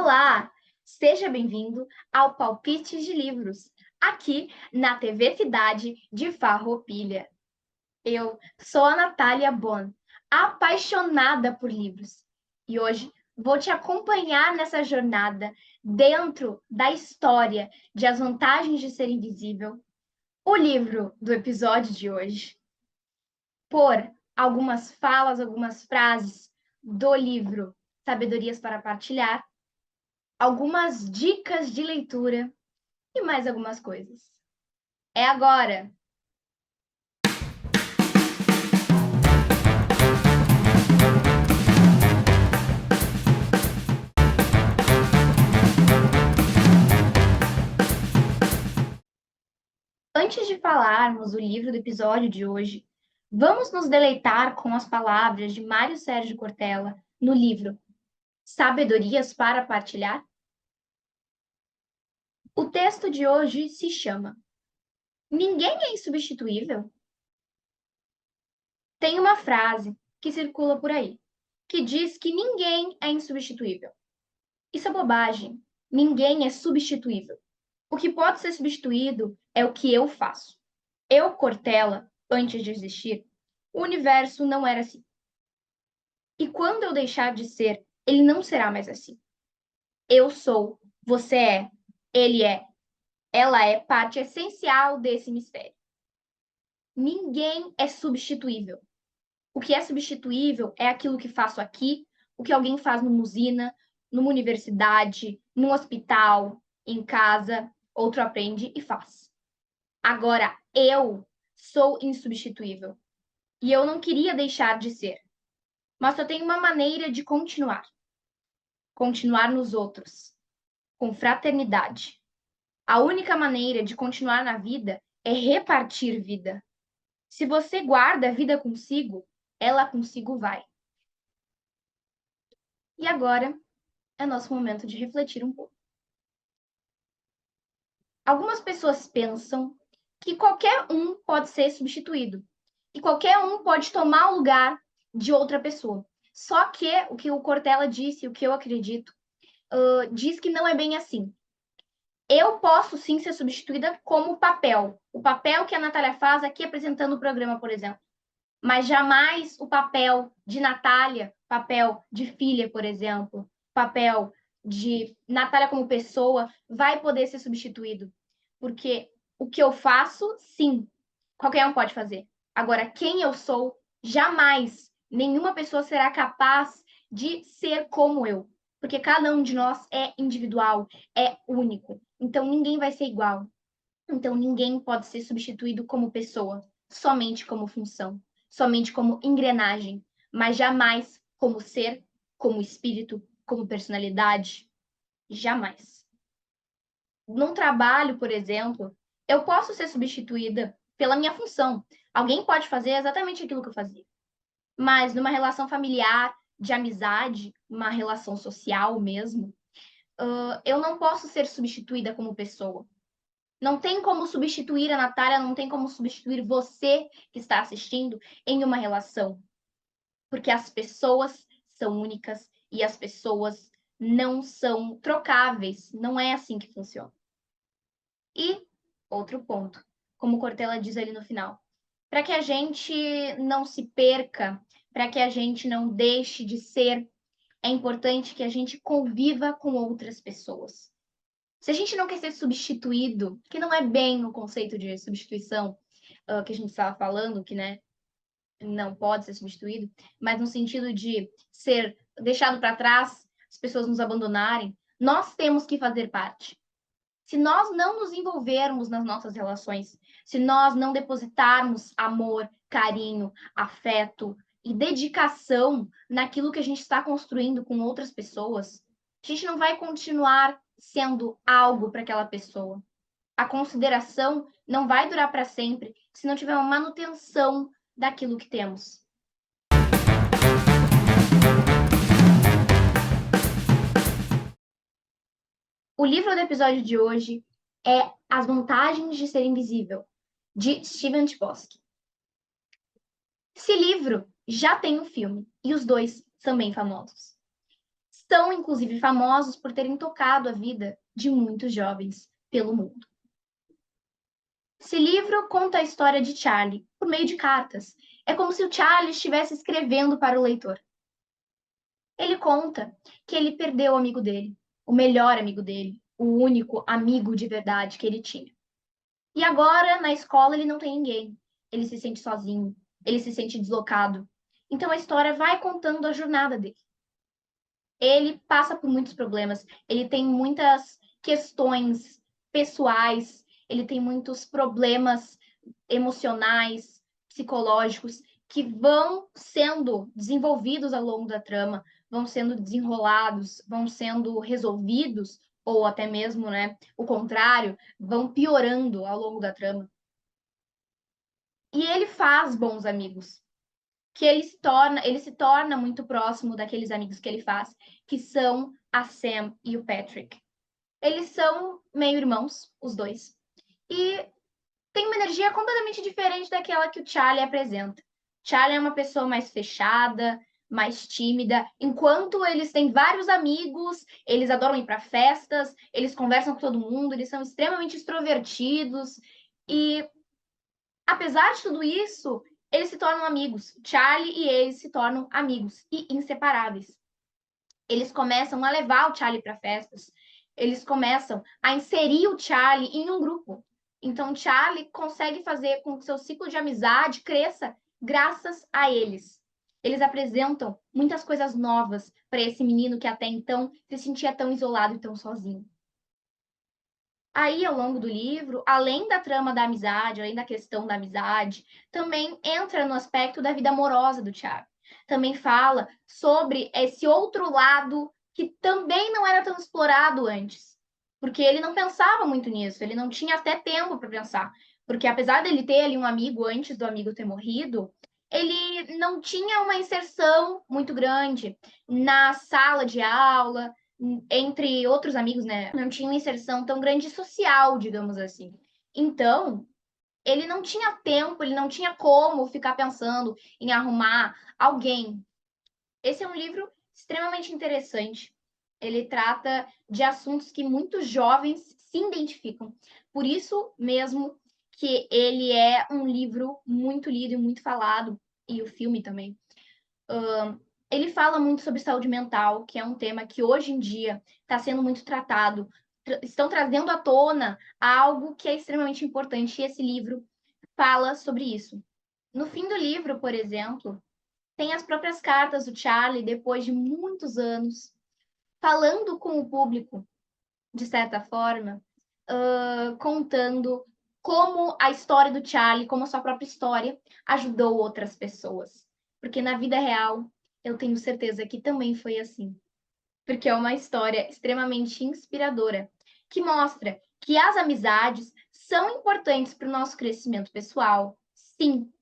Olá! Seja bem-vindo ao Palpite de Livros, aqui na TV Cidade de Farroupilha. Eu sou a Natália Bon, apaixonada por livros, e hoje vou te acompanhar nessa jornada dentro da história de As Vantagens de Ser Invisível, o livro do episódio de hoje, por algumas falas, algumas frases do livro Sabedorias para Partilhar, algumas dicas de leitura e mais algumas coisas. É agora! Antes de falarmos do livro do episódio de hoje, vamos nos deleitar com as palavras de Mário Sérgio Cortella no livro Sabedorias para Partilhar? O texto de hoje se chama Ninguém é insubstituível? Tem uma frase que circula por aí, que diz que ninguém é insubstituível. Isso é bobagem. Ninguém é substituível. O que pode ser substituído é o que eu faço. Eu, Cortella, antes de existir, o universo não era assim. E quando eu deixar de ser, ele não será mais assim. Eu sou, você é, ele é, ela é parte essencial desse mistério. Ninguém é substituível. O que é substituível é aquilo que faço aqui, o que alguém faz numa usina, numa universidade, num hospital, em casa, outro aprende e faz. Agora, eu sou insubstituível. E eu não queria deixar de ser. Mas só tem uma maneira de continuar. Continuar nos outros. Com fraternidade. A única maneira de continuar na vida é repartir vida. Se você guarda a vida consigo, ela consigo vai. E agora é nosso momento de refletir um pouco. Algumas pessoas pensam que qualquer um pode ser substituído e qualquer um pode tomar o lugar de outra pessoa. Só que o que o Cortella disse, o que eu acredito, diz que não é bem assim. Eu posso sim ser substituída como papel. O papel que a Natália faz aqui apresentando o programa, por exemplo. Mas jamais o papel de Natália, papel de filha, por exemplo, papel de Natália como pessoa, vai poder ser substituído. Porque o que eu faço, sim, qualquer um pode fazer. Agora, quem eu sou, jamais nenhuma pessoa será capaz de ser como eu. Porque cada um de nós é individual, é único. Então, ninguém vai ser igual. Então, ninguém pode ser substituído como pessoa, somente como função, somente como engrenagem, mas jamais como ser, como espírito, como personalidade. Jamais. Num trabalho, por exemplo, eu posso ser substituída pela minha função. Alguém pode fazer exatamente aquilo que eu fazia. Mas numa relação familiar, de amizade, uma relação social mesmo, eu não posso ser substituída como pessoa. Não tem como substituir a Natália, não tem como substituir você que está assistindo em uma relação. Porque as pessoas são únicas e as pessoas não são trocáveis. Não é assim que funciona. E outro ponto, como Cortella diz ali no final, para que a gente não se perca, para que a gente não deixe de ser, é importante que a gente conviva com outras pessoas. Se a gente não quer ser substituído, que não é bem o conceito de substituição que a gente estava falando, que né, não pode ser substituído, mas no sentido de ser deixado para trás, as pessoas nos abandonarem, nós temos que fazer parte. Se nós não nos envolvermos nas nossas relações, se nós não depositarmos amor, carinho, afeto e dedicação naquilo que a gente está construindo com outras pessoas, a gente não vai continuar sendo algo para aquela pessoa. A consideração não vai durar para sempre se não tiver uma manutenção daquilo que temos. O livro do episódio de hoje é As Vantagens de Ser Invisível, de Steven Chbosky. Esse livro já tem um filme, e os dois são bem famosos. são, inclusive, famosos por terem tocado a vida de muitos jovens pelo mundo. Esse livro conta a história de Charlie por meio de cartas. É como se o Charlie estivesse escrevendo para o leitor. Ele conta que ele perdeu o amigo dele, o melhor amigo dele, o único amigo de verdade que ele tinha. E agora, na escola, ele não tem ninguém. Ele se sente sozinho, ele se sente deslocado. Então a história vai contando a jornada dele. Ele passa por muitos problemas, ele tem muitas questões pessoais, ele tem muitos problemas emocionais, psicológicos, que vão sendo desenvolvidos ao longo da trama, vão sendo desenrolados, vão sendo resolvidos, ou até mesmo, né, o contrário, vão piorando ao longo da trama. E ele faz bons amigos, que ele se torna muito próximo daqueles amigos que ele faz, que são a Sam e o Patrick. Eles são meio irmãos, os dois. E tem uma energia completamente diferente daquela que o Charlie apresenta. Charlie é uma pessoa mais fechada, mais tímida, enquanto eles têm vários amigos, eles adoram ir para festas, eles conversam com todo mundo, eles são extremamente extrovertidos e apesar de tudo isso, eles se tornam amigos. Charlie e eles se tornam amigos e inseparáveis. Eles começam a levar o Charlie para festas. Eles começam a inserir o Charlie em um grupo. Então, Charlie consegue fazer com que seu ciclo de amizade cresça graças a eles. Eles apresentam muitas coisas novas para esse menino que até então se sentia tão isolado e tão sozinho. Aí, ao longo do livro, além da trama da amizade, além da questão da amizade, também entra no aspecto da vida amorosa do Thiago. Também fala sobre esse outro lado que também não era tão explorado antes, porque ele não pensava muito nisso, ele não tinha até tempo para pensar, porque apesar dele ter ali um amigo antes do amigo ter morrido, ele não tinha uma inserção muito grande na sala de aula, entre outros amigos, né? Não tinha uma inserção tão grande social, digamos assim. Então, ele não tinha tempo, ele não tinha como ficar pensando em arrumar alguém. Esse é um livro extremamente interessante. Ele trata de assuntos que muitos jovens se identificam. Por isso mesmo que ele é um livro muito lido e muito falado, e o filme também. Ele fala muito sobre saúde mental, que é um tema que hoje em dia está sendo muito tratado. Estão trazendo à tona algo que é extremamente importante, e esse livro fala sobre isso. No fim do livro, por exemplo, tem as próprias cartas do Charlie, depois de muitos anos, falando com o público, de certa forma, contando como a história do Charlie, como a sua própria história, ajudou outras pessoas. Porque na vida real, eu tenho certeza que também foi assim. Porque é uma história extremamente inspiradora, que mostra que as amizades são importantes para o nosso crescimento pessoal. Sim,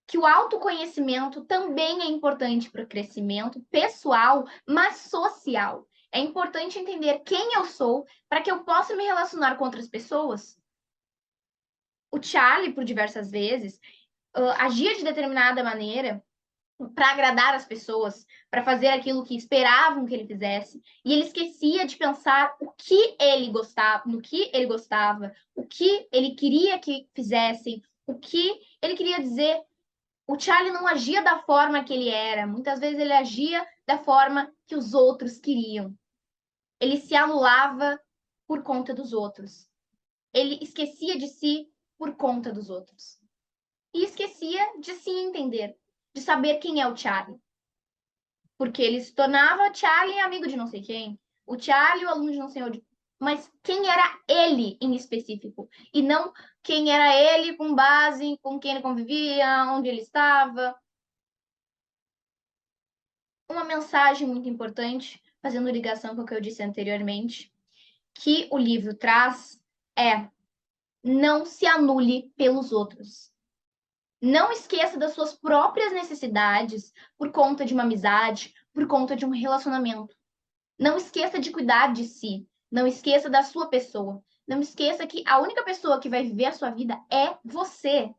que o autoconhecimento também é importante para o crescimento pessoal, mas social. É importante entender quem eu sou para que eu possa me relacionar com outras pessoas. O Charlie, por diversas vezes, agia de determinada maneira para agradar as pessoas, para fazer aquilo que esperavam que ele fizesse, e ele esquecia de pensar o que ele gostava, no que ele gostava, o que ele queria que fizessem, o que ele queria dizer. O Charlie não agia da forma que ele era, muitas vezes ele agia da forma que os outros queriam. Ele se anulava por conta dos outros. Ele esquecia de si por conta dos outros. E esquecia de se entender, de saber quem é o Charlie. Porque ele se tornava Charlie amigo de não sei quem, o Charlie o aluno de não sei onde. Mas quem era ele em específico? E não quem era ele com base com quem ele convivia, onde ele estava. Uma mensagem muito importante, fazendo ligação com o que eu disse anteriormente, que o livro traz é: não se anule pelos outros. Não esqueça das suas próprias necessidades por conta de uma amizade, por conta de um relacionamento. Não esqueça de cuidar de si. Não esqueça da sua pessoa. Não esqueça que a única pessoa que vai viver a sua vida é você.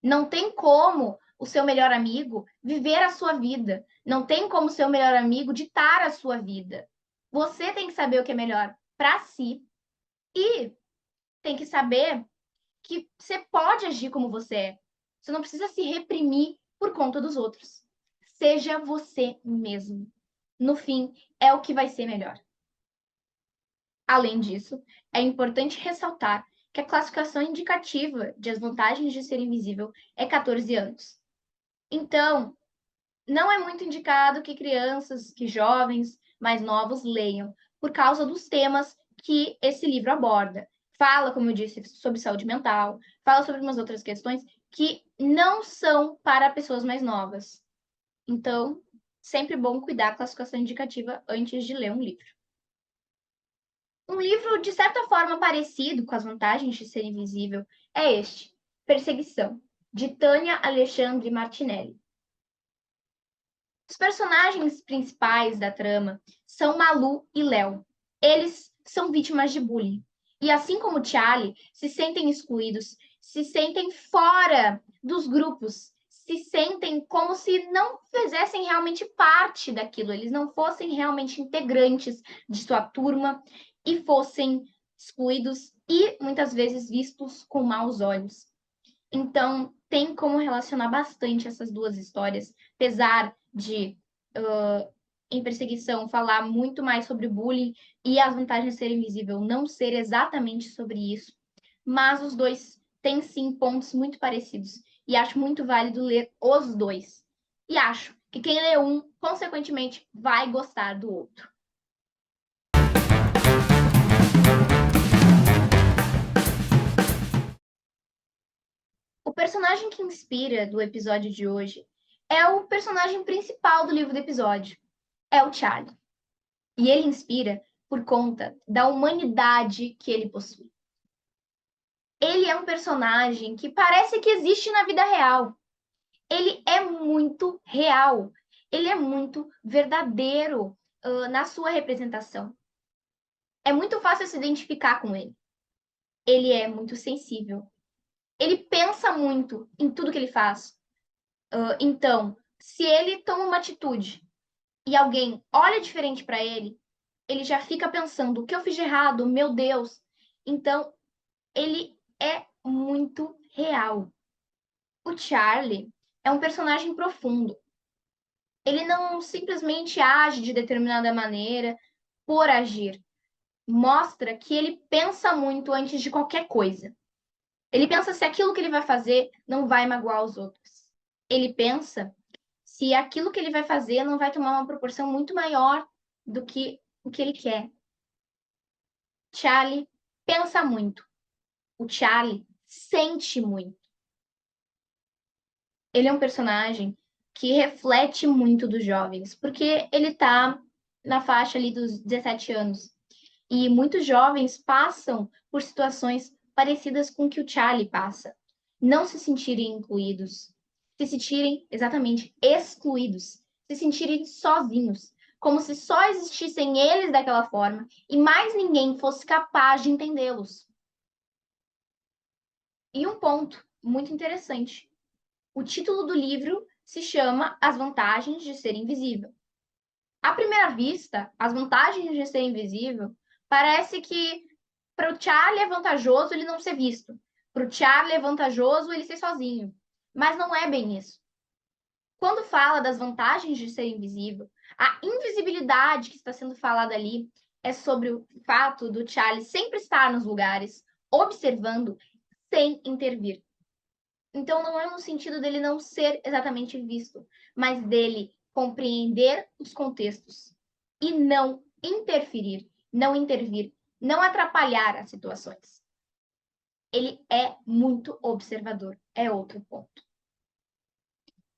Não tem como o seu melhor amigo viver a sua vida. Não tem como o seu melhor amigo ditar a sua vida. Você tem que saber o que é melhor para si e tem que saber que você pode agir como você é. Você não precisa se reprimir por conta dos outros. Seja você mesmo. No fim, é o que vai ser melhor. Além disso, é importante ressaltar que a classificação indicativa de as vantagens de ser invisível é 14 anos. Então, não é muito indicado que crianças, que jovens mais novos leiam, por causa dos temas que esse livro aborda. Fala, como eu disse, sobre saúde mental, fala sobre umas outras questões que não são para pessoas mais novas. Então, sempre bom cuidar da classificação indicativa antes de ler um livro. Um livro, de certa forma, parecido com as vantagens de ser invisível é este, Perseguição, de Tânia Alexandre Martinelli. Os personagens principais da trama são Malu e Léo. Eles são vítimas de bullying. E assim como Charlie, se sentem excluídos, se sentem fora dos grupos, se sentem como se não fizessem realmente parte daquilo, eles não fossem realmente integrantes de sua turma e fossem excluídos e muitas vezes vistos com maus olhos. Então, tem como relacionar bastante essas duas histórias, apesar de, em Perseguição, falar muito mais sobre bullying e as vantagens de ser invisível não ser exatamente sobre isso. Mas os dois têm, sim, pontos muito parecidos. E acho muito válido ler os dois. E acho que quem lê um, consequentemente, vai gostar do outro. O personagem que inspira do episódio de hoje é o personagem principal do livro do episódio. É o Charlie. E ele inspira por conta da humanidade que ele possui. Ele é um personagem que parece que existe na vida real. Ele é muito real. Ele é muito verdadeiro na sua representação. É muito fácil se identificar com ele. Ele é muito sensível. Ele pensa muito em tudo que ele faz. Então, se ele toma uma atitude e alguém olha diferente para ele, ele já fica pensando: o que eu fiz de errado? Meu Deus! Então, ele é muito real. O Charlie é um personagem profundo. Ele não simplesmente age de determinada maneira por agir. Mostra que ele pensa muito antes de qualquer coisa. Ele pensa se aquilo que ele vai fazer não vai magoar os outros. Ele pensa se aquilo que ele vai fazer não vai tomar uma proporção muito maior do que o que ele quer. Charlie pensa muito. O Charlie sente muito. Ele é um personagem que reflete muito dos jovens, porque ele está na faixa ali dos 17 anos. E muitos jovens passam por situações parecidas com o que o Charlie passa. Não se sentirem incluídos, se sentirem exatamente excluídos, se sentirem sozinhos, como se só existissem eles daquela forma e mais ninguém fosse capaz de entendê-los. E um ponto muito interessante: o título do livro se chama As Vantagens de Ser Invisível. À primeira vista, as vantagens de ser invisível parece que para o Charlie é vantajoso ele não ser visto. Para o Charlie é vantajoso ele ser sozinho. Mas não é bem isso. Quando fala das vantagens de ser invisível, a invisibilidade que está sendo falada ali é sobre o fato do Charlie sempre estar nos lugares, observando, sem intervir. Então, não é no sentido dele não ser exatamente visto, mas dele compreender os contextos e não interferir, não intervir, não atrapalhar as situações. Ele é muito observador, é outro ponto.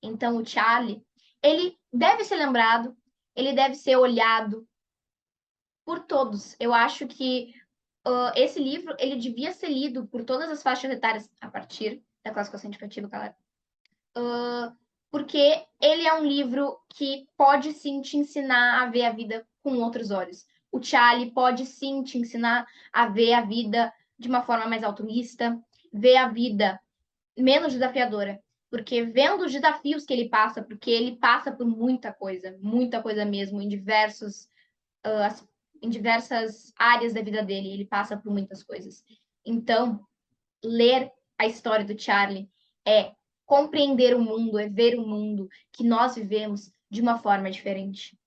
Então, o Charlie, ele deve ser lembrado, ele deve ser olhado por todos. Eu acho que esse livro, ele devia ser lido por todas as faixas etárias a partir da classificação indicativa, claro. Porque ele é um livro que pode sim te ensinar a ver a vida com outros olhos. O Charlie pode sim te ensinar a ver a vida de uma forma mais altruísta, ver a vida menos desafiadora. porque vendo os desafios que ele passa, porque ele passa por muita coisa mesmo, em diversas áreas da vida dele, ele passa por muitas coisas. Então, ler a história do Charlie é compreender o mundo, é ver o mundo que nós vivemos de uma forma diferente.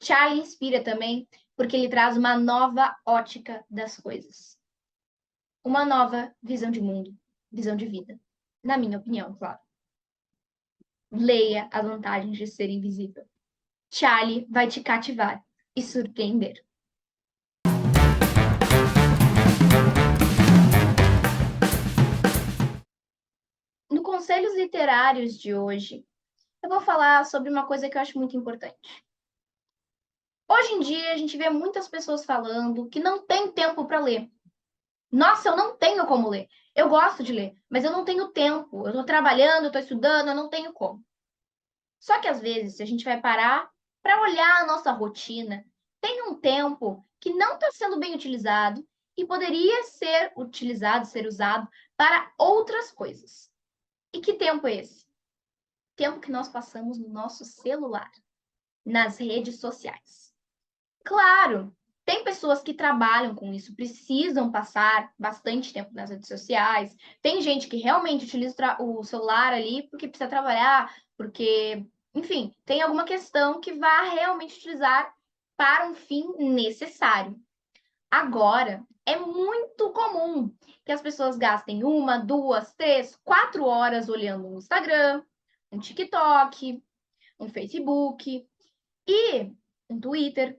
Charlie inspira também porque ele traz uma nova ótica das coisas. Uma nova visão de mundo, visão de vida. Na minha opinião, claro. Leia As Vantagens de Ser Invisível. Charlie vai te cativar e surpreender. No Conselhos Literários de hoje, eu vou falar sobre uma coisa que eu acho muito importante. Hoje em dia, a gente vê muitas pessoas falando que não tem tempo para ler. Nossa, eu não tenho como ler. Eu gosto de ler, mas eu não tenho tempo. Eu estou trabalhando, eu estou estudando, eu não tenho como. Só que às vezes, se a gente vai parar para olhar a nossa rotina, tem um tempo que não está sendo bem utilizado e poderia ser utilizado, ser usado para outras coisas. E que tempo é esse? Tempo que nós passamos no nosso celular, nas redes sociais. Claro, tem pessoas que trabalham com isso, precisam passar bastante tempo nas redes sociais. Tem gente que realmente utiliza o celular ali porque precisa trabalhar, porque, enfim, tem alguma questão que vá realmente utilizar para um fim necessário. Agora, é muito comum que as pessoas gastem 1, 2, 3, 4 horas olhando um Instagram, um TikTok, um Facebook e um Twitter.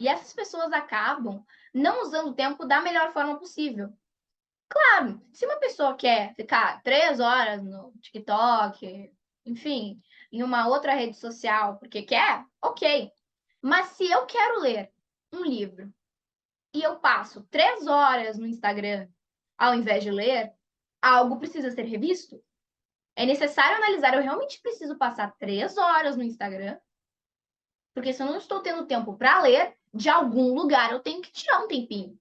E essas pessoas acabam não usando o tempo da melhor forma possível. Claro, se uma pessoa quer ficar 3 horas no TikTok, enfim, em uma outra rede social, porque quer, ok. Mas se eu quero ler um livro e eu passo 3 horas no Instagram ao invés de ler, algo precisa ser revisto. É necessário analisar, eu realmente preciso passar 3 horas no Instagram, porque se eu não estou tendo tempo para ler, de algum lugar eu tenho que tirar um tempinho.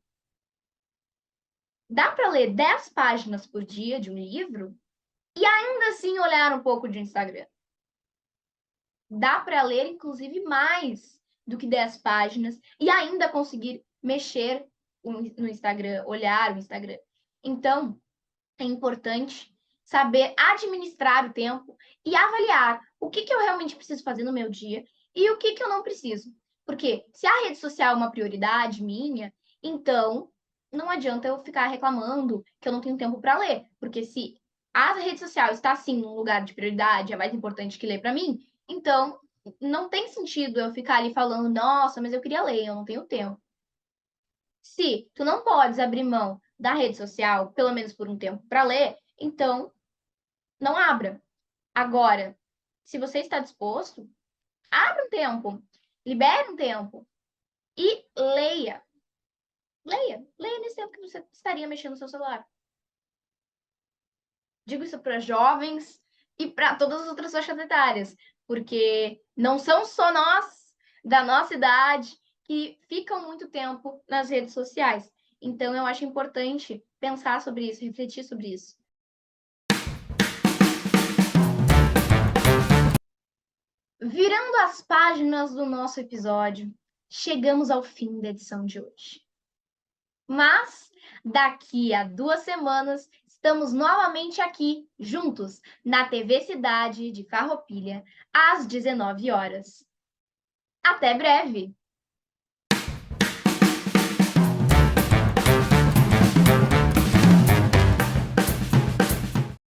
Dá para ler 10 páginas por dia de um livro e ainda assim olhar um pouco de Instagram. Dá para ler, inclusive, mais do que 10 páginas e ainda conseguir mexer no Instagram, olhar o Instagram. Então, é importante saber administrar o tempo e avaliar o que eu realmente preciso fazer no meu dia e o que eu não preciso. Porque se a rede social é uma prioridade minha, então não adianta eu ficar reclamando que eu não tenho tempo para ler. Porque se a rede social está, sim, num lugar de prioridade, é mais importante que ler para mim, então não tem sentido eu ficar ali falando, nossa, mas eu queria ler, eu não tenho tempo. Se tu não podes abrir mão da rede social, pelo menos por um tempo, para ler, então não abra. Agora, se você está disposto, abra um tempo, libere um tempo e leia. Leia nesse tempo que você estaria mexendo no seu celular. Digo isso para jovens e para todas as outras faixas etárias, porque não são só nós, da nossa idade, que ficam muito tempo nas redes sociais. Então, eu acho importante pensar sobre isso, refletir sobre isso. Virando as páginas do nosso episódio, chegamos ao fim da edição de hoje. Mas, daqui a 2 semanas, estamos novamente aqui, juntos, na TV Cidade de Farroupilha, às 19 horas. Até breve!